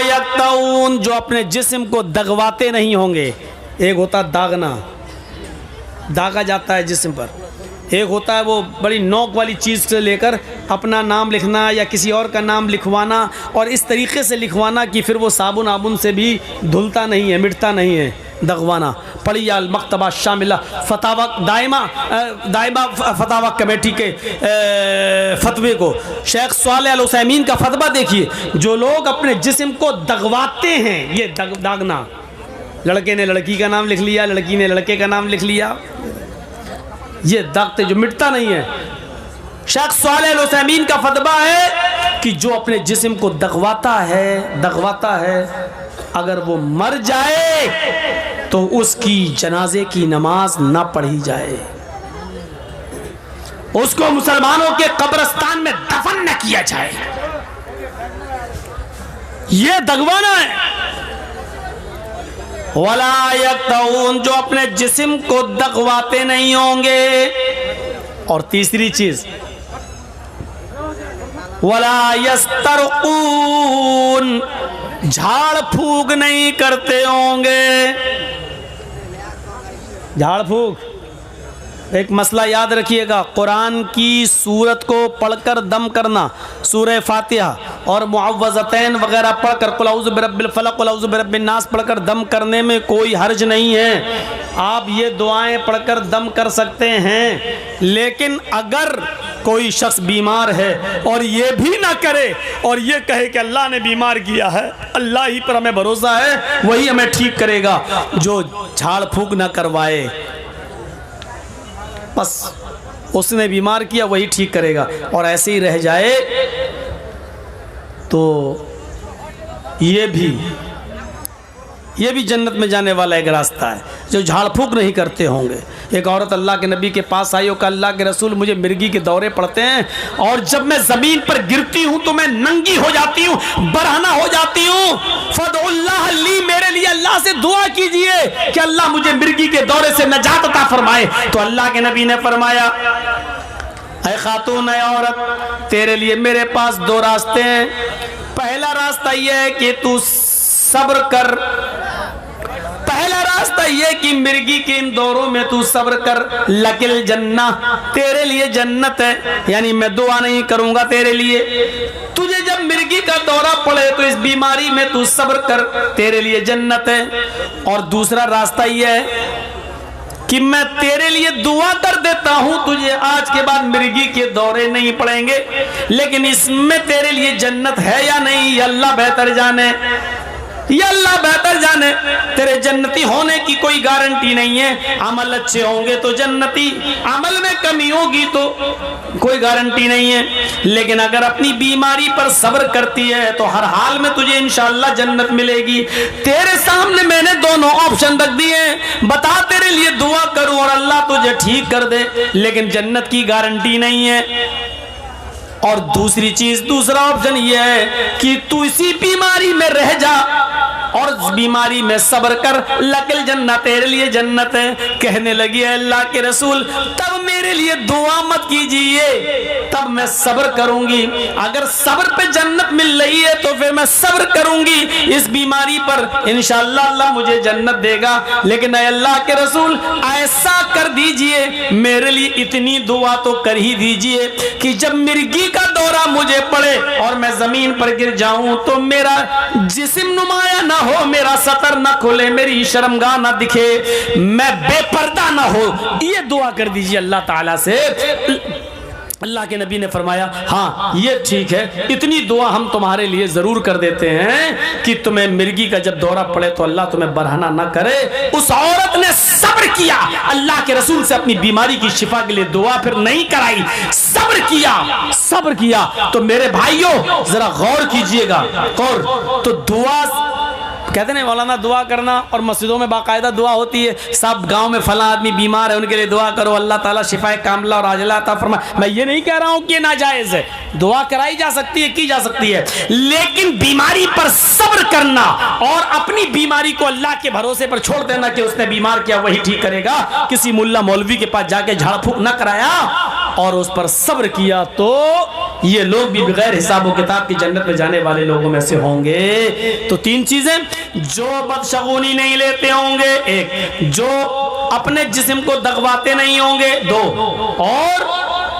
यक्तऊन, जो अपने जिस्म को दगवाते नहीं होंगे। एक होता दागना, दागा जाता है जिस्म पर। एक होता है वो बड़ी नोक वाली चीज़ से लेकर अपना नाम लिखना या किसी और का नाम लिखवाना, और इस तरीके से लिखवाना कि फिर वो साबुन आबुन से भी धुलता नहीं है, मिटता नहीं है, दगवाना। पढ़िए अल मकतबा शामिला फतावा दायमा फतावा कमेटी के फतवे को, शेख सालेह अल उसैमीन का फतवा देखिए। जो लोग अपने जिस्म को दगवाते हैं, ये दागना, लड़के ने लड़की का नाम लिख लिया, लड़की ने लड़के का नाम लिख लिया, ये दागते जो मिटता नहीं है। शेख सालेह अल उसैमीन का फतवा है कि जो अपने जिस्म को दगवाता है, अगर वो मर जाए तो उसकी जनाजे की नमाज ना पढ़ी जाए, उसको मुसलमानों के कब्रिस्तान में दफन न किया जाए। ये दगवाना है। वला यक्तऊन, जो अपने जिस्म को दगवाते नहीं होंगे। और तीसरी चीज, वला यस्तरकून, झाड़ फूक नहीं करते होंगे। झाड़ फूक एक मसला याद रखिएगा, कुरान की सूरत को पढ़कर दम करना, सूरह फातिहा और मुअव्वज़तैन वगैरह पढ़कर, कुल औज़ु बिरब्बिल फलक, कुल औज़ु बिरब्बिन नास पढ़कर दम करने में कोई हर्ज नहीं है। आप ये दुआएं पढ़कर दम कर सकते हैं, लेकिन अगर कोई शख्स बीमार है और ये भी ना करे और ये कहे कि अल्लाह ने बीमार किया है, अल्लाह ही पर हमें भरोसा है, वही हमें ठीक करेगा, जो झाड़ फूक ना करवाए, बस उसने बीमार किया वही ठीक करेगा, और ऐसे ही रह जाए तो ये भी जन्नत में जाने वाला एक रास्ता है, जो झाड़ फूक नहीं करते होंगे। एक औरत अल्लाह के नबी के पास आई और कहा, अल्लाह के रसूल मुझे मिर्गी के दौरे पड़ते हैं और जब मैं ज़मीन पर गिरती हूँ तो मैं नंगी हो जाती हूँ, बरहना हो जाती हूँ। फदउल्लाह ली, मेरे लिए अल्लाह से दुआ कीजिए कि अल्लाह मुझे मिर्गी के दौरे से नजात अता फरमाए। तो अल्लाह के नबी ने फरमाया, ऐ खातून, ऐ औरत, तेरे लिए मेरे पास दो रास्ते हैं। पहला रास्ता यह है कि तू सब्र कर, पहला रास्ता यह कि मिर्गी के इन दौरों में तू सब्र कर, लकिल जन्ना, तेरे लिए जन्नत है, यानी मैं दुआ नहीं करूंगा तेरे लिए। तुझे जब मिर्गी का दौरा पड़े तो इस बीमारी में तू सब्र कर, तेरे लिए जन्नत है। और दूसरा रास्ता यह है कि मैं तेरे लिए दुआ कर देता हूं, तुझे आज के बाद मिर्गी के दौरे नहीं पड़ेंगे, लेकिन इसमें तेरे लिए जन्नत है या नहीं ये अल्लाह बेहतर जाने, ये अल्लाह बेहतर जाने। तेरे जन्नती होने की कोई गारंटी नहीं है। अमल अच्छे होंगे तो जन्नती, अमल में कमी होगी तो कोई गारंटी नहीं है। लेकिन अगर अपनी बीमारी पर सब्र करती है तो हर हाल में तुझे इंशाअल्लाह जन्नत मिलेगी। तेरे सामने मैंने दोनों ऑप्शन रख दिए, बता तेरे लिए दुआ करूं और अल्लाह तुझे ठीक कर दे, लेकिन जन्नत की गारंटी नहीं है। और दूसरी चीज, दूसरा ऑप्शन यह है कि तू इसी बीमारी में रह जा और बीमारी में सब्र कर, लकिल जन्नत, तेरे लिए जन्नत है। कहने लगी, अल्लाह के रसूल तब मेरे लिए दुआ मत कीजिए, तब मैं सब्र करूंगी। अगर सब्र पे जन्नत मिल रही है तो फिर मैं सब्र करूंगी इस बीमारी पर, इंशाअल्लाह अल्लाह मुझे जन्नत देगा। लेकिन अल्लाह के रसूल ऐसा कर दीजिए, मेरे लिए इतनी दुआ तो कर ही दीजिए कि जब मिर्गी का दौरा मुझे पड़े और मैं जमीन पर गिर जाऊं तो मेरा जिस्म नुमाया ना हो, मेरा सतर ना खुले, मेरी शर्मगाह ना दिखे, मैं बेपर्दा ना हो। ये दुआ कर दीजिए अल्लाह ताला से। अल्लाह के नबी ने फरमाया, हाँ ये ठीक है, इतनी दुआ हम तुम्हारे लिए जरूर कर देते हैं कि तुम्हें मिर्गी का जब दौरा पड़े तो अल्लाह तुम्हें बरहना ना करे। उस औरत ने सब्र किया, अल्लाह के रसूल से अपनी बीमारी की शिफा के लिए दुआ फिर नहीं कराई, सब्र किया। तो मेरे भाइयों जरा गौर कीजिएगा, गौर। तो दुआ कहते नहीं मौलाना दुआ करना, और मस्जिदों में बाकायदा दुआ होती है, सब गांव में फला आदमी बीमार है उनके लिए दुआ करो, अल्लाह ताला शिफाए कामिला और आजिला अता फरमाए। मैं ये नहीं कह रहा हूं कि ये नाजायज है, दुआ कराई जा सकती है, की जा सकती है, लेकिन बीमारी पर सब्र करना और अपनी बीमारी को अल्लाह के भरोसे पर छोड़ देना कि उसने बीमार किया वही ठीक करेगा, किसी मुल्ला मौलवी के पास जाके झाड़ फूक न कराया और उस पर सब्र किया, तो ये लोग भी बगैर हिसाब किताब की जन्नत में जाने वाले लोगों में से होंगे। तो 3 चीजें, जो बदशगुनी नहीं लेते होंगे, 1 जो अपने जिस्म को दगवाते नहीं होंगे, 2 और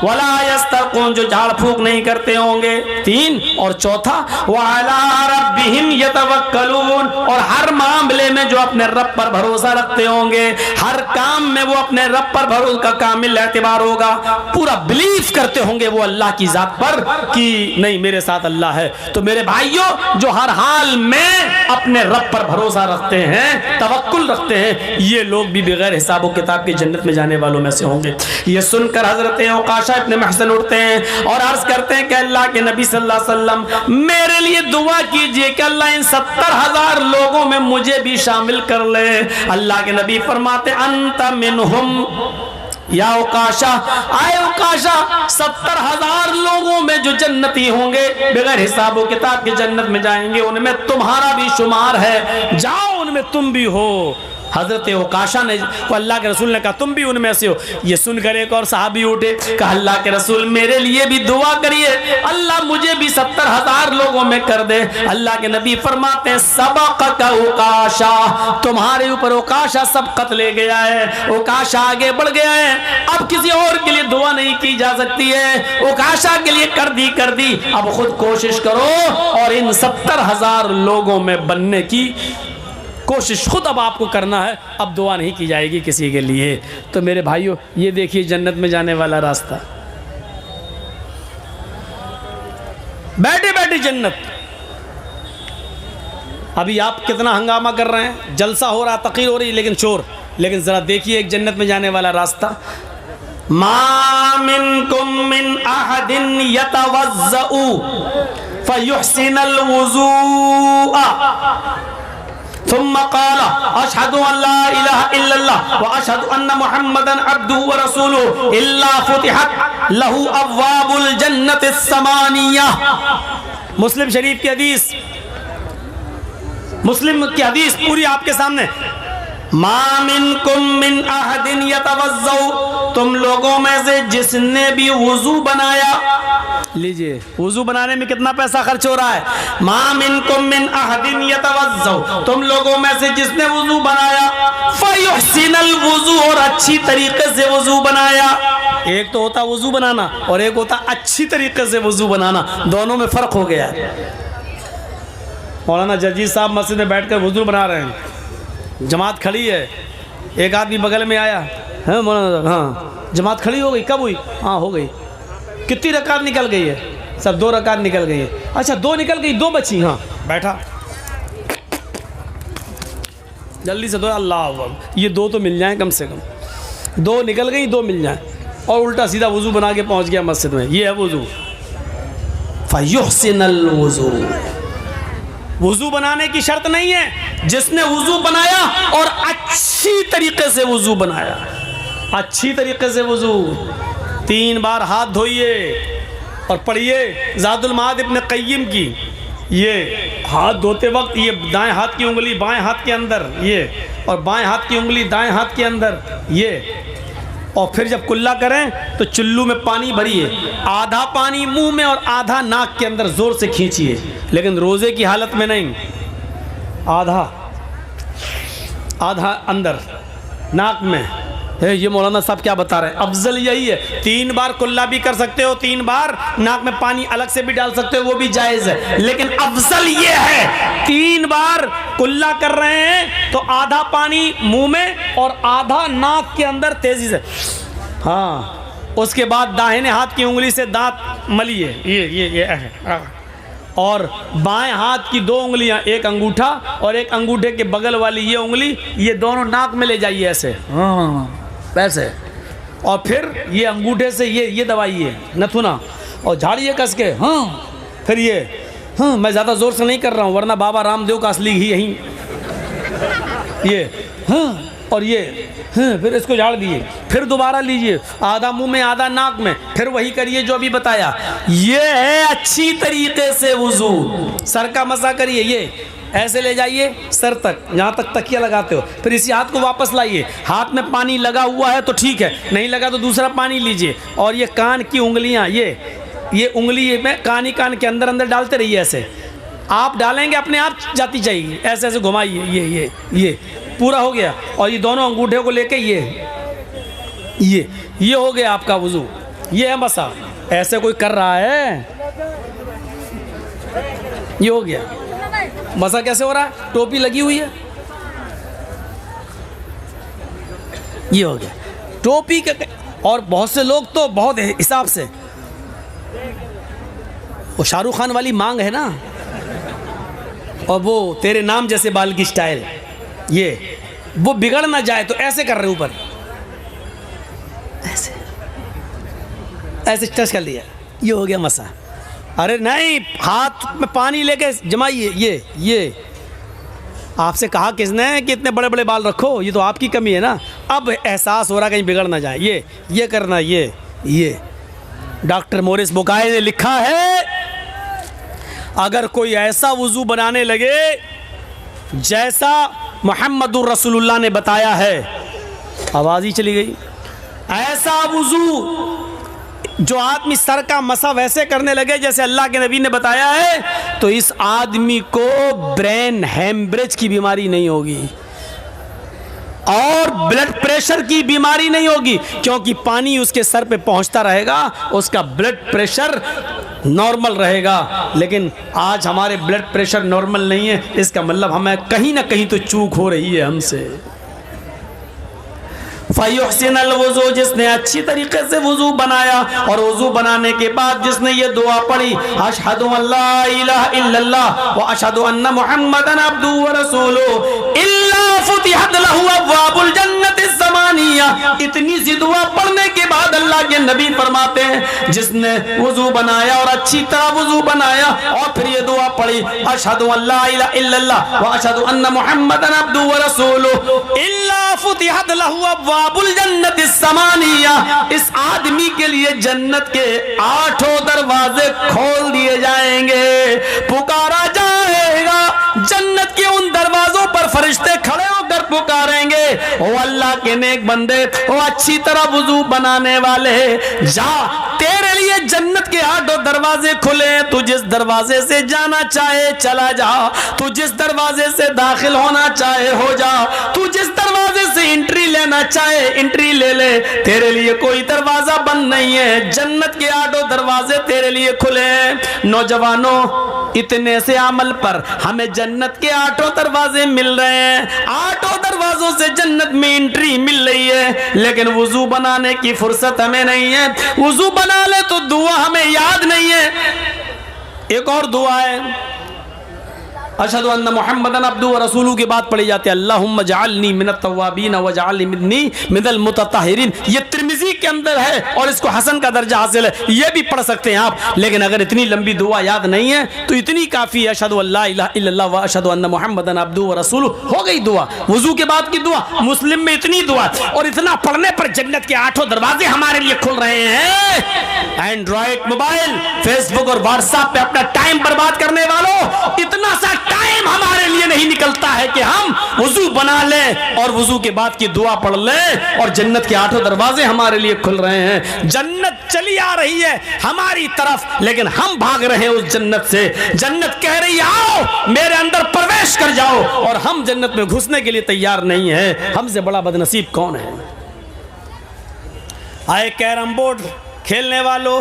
वला यस्तरकून जो झाड़ फूक नहीं करते होंगे, 3 और चौथा वअला रब्बिहिम यतवक्कलून और हर मामले में जो अपने रब पर भरोसा रखते होंगे, हर काम में वो अपने रब पर भरोसा का कामिल एतबार होगा, पूरा बिलीव करते होंगे वो अल्लाह की जात पर कि नहीं मेरे साथ अल्लाह है। तो मेरे भाइयों जो हर हाल में अपने रब पर भरोसा रखते हैं, तवक्कुल रखते हैं, ये लोग भी बगैर हिसाब किताब की जन्नत में जाने वालों में से होंगे। ये सुनकर हजरत औकाशा इब्न महसन उठते हैं और अर्ज करते हैं कि अल्लाह के नबी सल्लल्लाहु अलैहि वसल्लम मेरे लिए दुआ कीजिए कि अल्लाह इन 70,000 लोगों में मुझे भी शामिल कर ले। अल्लाह के नबी फरमाते अंत मिनहुम या औकाशा, आए औकाशा 70,000 लोगों में जो जन्नती होंगे बगैर हिसाब किताब के जन्नत में जाएंगे, उनमें तुम्हारा भी शुमार है, जाओ उनमें तुम भी हो। हजरत औकाशा ने अल्लाह के रसूल ने कहा तुम भी उनमें से हो। ये सुनकर एक और साहबी उठे, कहा अल्लाह के रसूल मेरे लिए भी दुआ करिए, अल्लाह मुझे भी 70,000 लोगों में कर दे। अल्लाह के नबी फरमाते हैं सबक़क औकाशा, तुम्हारे ऊपर औकाशा सबकत ले गया है, औकाशा आगे बढ़ गया है, अब किसी और के लिए दुआ नहीं की जा सकती है, औकाशा के लिए कर दी, अब खुद कोशिश करो और इन 70,000 लोगों में बनने की कोशिश खुद अब आपको करना है, अब दुआ नहीं की जाएगी किसी के लिए। तो मेरे भाइयों ये देखिए जन्नत में जाने वाला रास्ता, बैठे बैठे जन्नत। अभी आप कितना हंगामा कर रहे हैं, जलसा हो रहा, तक़रीर हो रही, लेकिन शोर, लेकिन जरा देखिए एक जन्नत में जाने वाला रास्ता। मा मिनकुम मिन अहदिन यतवज़्ज़उ फयुहसिनुल वुज़ूअ थुम्मा क़ाला अशहदु अल्ला इलाहा इल्लल्लाह व अशहदु अन्ना मुहम्मदन अब्दुहु व रसूलुहु इल्ला फुतिहत लहू अब्वाबुल जन्नतिस समानिया। मुस्लिम शरीफ की हदीस, मुस्लिम की हदीस पूरी आपके सामने। मा मिनकुम मिन अहदिन यतवज़्ज़उ, तुम लोगों में से जिसने भी वुज़ू बनाया, लीजिए वुज़ू बनाने में कितना पैसा खर्च हो रहा है। मा मिनकुम मिन अहदिन यतवज़्ज़उ, तुम लोगों में से जिसने वुज़ू बनाया, फयुहसिनुल वुज़ू, और अच्छी तरीके से वुज़ू बनाया। एक तो होता वुज़ू बनाना और एक होता अच्छी तरीके से वुज़ू बनाना, दोनों में फ़र्क हो गया है। मौलाना जजीज साहब मस्जिद में बैठ कर वुज़ू बना रहे हैं, जमात खड़ी है, एक आदमी बगल में आया है मौलाना, हाँ जमात खड़ी हो गई, कब हुई, हाँ हो गई, कितनी रकात निकल गई है, सब 2 रकात निकल गई है, अच्छा 2 निकल गई, 2 बची, हाँ बैठा, जल्दी से 2, अल्लाह ये 2 तो मिल जाए कम से कम, 2 निकल गई 2 मिल जाए, और उल्टा सीधा वुज़ू बना के पहुंच गया मस्जिद में। ये है वुज़ू, फयुहसिनुल वुज़ू। वुज़ू बनाने की शर्त नहीं है, जिसने वुज़ू बनाया और अच्छी तरीके से वुज़ू बनाया, अच्छी तरीके से वुज़ू, 3 बार हाथ धोइए और पढ़िए ज़ादुल माद इब्न क़य्यिम की, ये हाथ धोते वक्त ये दाएं हाथ की उंगली बाएं हाथ के अंदर, ये और बाएं हाथ की उंगली दाएं हाथ के अंदर, ये, और फिर जब कुल्ला करें तो चुल्लू में पानी भरिए, आधा पानी मुंह में और आधा नाक के अंदर जोर से खींचिए, लेकिन रोज़े की हालत में नहीं, आधा आधा अंदर नाक में है। ये मौलाना साहब क्या बता रहे हैं, अफजल यही है, 3 बार कुल्ला भी कर सकते हो, 3 बार नाक में पानी अलग से भी डाल सकते हो, वो भी जायज़ है, लेकिन अफजल ये है 3 बार कुल्ला कर रहे हैं तो आधा पानी मुंह में और आधा नाक के अंदर तेजी से, हाँ, उसके बाद दाहिने हाथ की उंगली से दांत मलिए, ये और बाएं हाथ की 2 उंगलियां, एक अंगूठा और एक अंगूठे के बगल वाली ये उंगली, ये दोनों नाक में ले जाइए ऐसे, हाँ वैसे, और फिर ये अंगूठे से ये दबाइए नथुना और झाड़िए कस के, हाँ, फिर ये, हाँ मैं ज़्यादा ज़ोर से नहीं कर रहा हूँ वरना बाबा रामदेव का असली ही यहीं ये हाँ, और ये हाँ, फिर इसको झाड़ दिए, फिर दोबारा लीजिए, आधा मुंह में आधा नाक में, फिर वही करिए जो अभी बताया। ये है अच्छी तरीके से वुजू। सर का मसा करिए, ये ऐसे ले जाइए सर तक, जहाँ तक तकिया लगाते हो, फिर इसी हाथ को वापस लाइए। हाथ में पानी लगा हुआ है तो ठीक है, नहीं लगा तो दूसरा पानी लीजिए। और ये कान की उंगलियाँ, ये उंगली में कान के अंदर अंदर डालते रहिए। ऐसे आप डालेंगे अपने आप जाती जाएगी, ऐसे ऐसे घुमाइए। ये पूरा हो गया। और ये दोनों अंगूठे को लेके ये हो गया आपका वुजू। ये है मसा। ऐसे कोई कर रहा है, ये हो गया मसा। कैसे हो रहा है? टोपी लगी हुई है, ये हो गया टोपी के। और बहुत से लोग तो बहुत हिसाब से, वो शाहरुख खान वाली मांग है ना, और वो तेरे नाम जैसे बाल की स्टाइल, ये वो बिगड़ ना जाए तो ऐसे कर रहे ऊपर, ऐसे टच कर लिया, ये हो गया मसा। अरे नहीं, हाथ में पानी लेके जमाइए। ये आपसे कहा किसने कि इतने बड़े बड़े बाल रखो? ये तो आपकी कमी है ना। अब एहसास हो रहा कहीं बिगड़ ना जाए, ये करना। ये डॉक्टर मोरिस बुकाय ने लिखा है, अगर कोई ऐसा वुजू बनाने लगे जैसा मुहम्मदुर रसूलुल्लाह ने बताया है, आवाज़ ही चली गई, ऐसा वुजू जो आदमी सर का मसा वैसे करने लगे जैसे अल्लाह के नबी ने बताया है, तो इस आदमी को ब्रेन हेमरेज की बीमारी नहीं होगी और ब्लड प्रेशर की बीमारी नहीं होगी, क्योंकि पानी उसके सर पे पहुंचता रहेगा, उसका ब्लड प्रेशर नॉर्मल रहेगा। लेकिन आज हमारे ब्लड प्रेशर नॉर्मल नहीं है, इसका मतलब हमें कहीं ना कहीं तो चूक हो रही है हमसे। फ़युहसिनुल वुज़ू, जिसने अच्छी तरीके से वुज़ू बनाया और वुज़ू बनाने के बाद जिसने ये दुआ पढ़ी, अशहदु अल्ला इलाहा इल्लल्लाह व अशहदु अन्न मुहम्मदन अब्दुहु व रसूलुहु इल्ला फुतिहत लहु अब्वाबुल जन्नति ज़मानिया। इतनी सी दुआ पढ़ने के बाद अल्लाह के नबी फरमाते हैं, जिसने वुज़ू बनाया और अच्छी तरह वुज़ू बनाया और फिर ये दुआ पढ़ी, अशहदु अल्ला इलाहा इल्लल्लाह व अशहदु अन्न मुहम्मदन अब्दुहु व रसूलुहु इल्ला फुतिहत लहु अब्वाबुल जन्नति ज़मानिया। इस आदमी के लिए जन्नत के 8 दरवाजे खोल दिए जाएंगे, पुकारा जाएगा। जन्नत के उन दरवाजों पर फरिश्ते खड़े होकर पुकारेंगे, ओ अल्लाह के नेक बंदे, ओ अच्छी तरह वुजू बनाने वाले, जा तेरे लिए जन्नत के 8 दरवाजे खुले। तू जिस दरवाजे से जाना चाहे चला जा, तू जिस दरवाजे से दाखिल होना चाहे हो जा, तू जिस दरवाजे से एंट्री लेना चाहे एंट्री ले ले, तेरे लिए कोई दरवाजा बंद नहीं है। जन्नत के 8 दरवाजे तेरे लिए खुले। नौजवानों, इतने से अमल पर हमें जन्नत के 8 दरवाजे मिल रहे हैं, 8 दरवाजों से जन्नत में एंट्री मिल रही है, लेकिन वुजू बनाने की फुर्सत हमें नहीं है। वुजू बना ले तो दुआ हमें याद नहीं है। एक और दुआ है, अशहदु अन्न मुहम्मदन अब्दुहु व रसूलुहु के बाद पढ़ी जाती है, अल्लाहुम्मा जअलनी मिनत तव्वाबीन व जअलनी मिनल मुतत्तहिरीन। ये तिर्मिज़ी के अंदर है और इसको हसन का दर्जा हासिल है, ये भी पढ़ सकते हैं आप। लेकिन अगर इतनी लंबी दुआ याद नहीं है तो इतनी काफ़ी है, अशहदु अल्ला इलाहा इल्लल्लाह व अशहदु अन्न मुहम्मदन अब्दुहु व रसूलुहु, हो गई दुआ। वुजू के बाद की दुआ, मुस्लिम में इतनी दुआ, और इतना पढ़ने पर जन्नत के 8 दरवाजे हमारे लिए खुल रहे हैं। एंड्रॉइड मोबाइल, फेसबुक और व्हाट्सएप पे अपना टाइम बर्बाद करने वालों, इतना सा टाइम हमारे लिए नहीं निकलता है कि हम वुजू बना लें और वुजू के बाद की दुआ पढ़ लें, और जन्नत के 8 दरवाजे हमारे लिए खुल रहे हैं। जन्नत चली आ रही है हमारी तरफ, लेकिन हम भाग रहे हैं उस जन्नत से। जन्नत कह रही है आओ मेरे अंदर प्रवेश कर जाओ, और हम जन्नत में घुसने के लिए तैयार नहीं है। हमसे बड़ा बदनसीब कौन है? आए कैरम बोर्ड खेलने वालों,